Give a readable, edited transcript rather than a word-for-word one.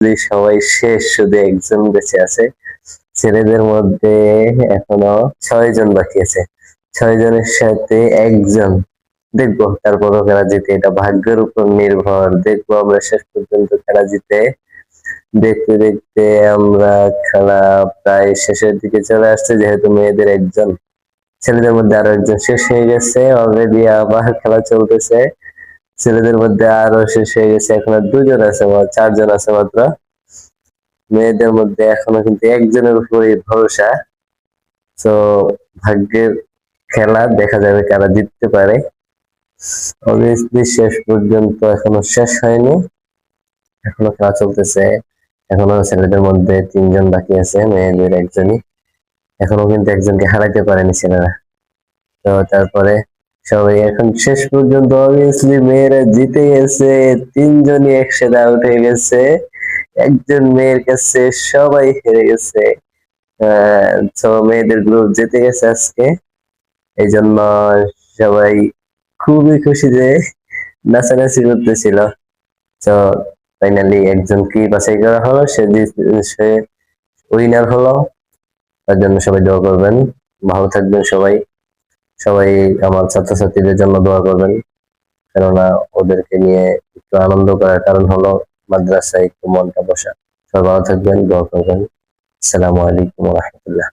সবাই শেষ, শুধু একজন বেঁচে আছে। ছেলেদের মধ্যে এখনো 6 জন বাকি আছে। 6 জনের সাথে একজন দেখবো, তারপরও খেলা জিতে, এটা ভাগ্যের উপর নির্ভর। দেখবো আমরা শেষ পর্যন্ত খেলা জিতে। দেখতে দেখতে আমরা খেলা প্রায় শেষের দিকে চলে আসছে, যেহেতু মেয়েদের একজন, ছেলেদের মধ্যে আরো একজন শেষ হয়ে গেছে অলরেডি, আবার খেলা চলতেছে। ছেলেদের মধ্যে আরো শেষ হয়ে গেছে, এখন আর 2 জন আছে, 4 জন আছে মাত্র। মেয়েদের মধ্যে এখনো কিন্তু একজনের উপরে ভরসা। তো ভাগ্যের খেলা, দেখা যাবে কারা জিততে পারে। অবভিয়াসলি শেষ পর্যন্ত এখনো শেষ হয়নি, এখনো খেলা চলতেছে। এখনো ছেলেদের মধ্যে 3 জন বাকি আছে, মেয়েদের একজনই। এখনো কিন্তু একজনকে হারাইতে পারেনি ছেলেরা। তো তারপরে সবাই এখন শেষ পর্যন্ত অবভিয়াসলি মেয়েরা জিতে গেছে। 3 জনই একসাথে আউট হয়ে গেছে, একজন মেয়ের কাছে সবাই হেরে গেছে। তো মেয়েদের গ্রুপ জিতে গেছে আজকে, এই জন্য সবাই খুবই খুশি যে নাচানাচি করতেছিল। তো ফাইনালি একজনকে বাছাই করা হলো, সে উইনার হলো। তার জন্য সবাই দোয়া করবেন, ভালো থাকবেন সবাই। সবাই আমার ছাত্রছাত্রীদের জন্য দোয়া করবেন, কেননা ওদেরকে নিয়ে একটু আনন্দ করার কারণ হলো মাদ্রাসায় একটু মনটা বসা। সবাই ভালো থাকবেন, দোয়া করবেন। আসসালামু আলাইকুম ওয়া রাহমাতুল্লাহ।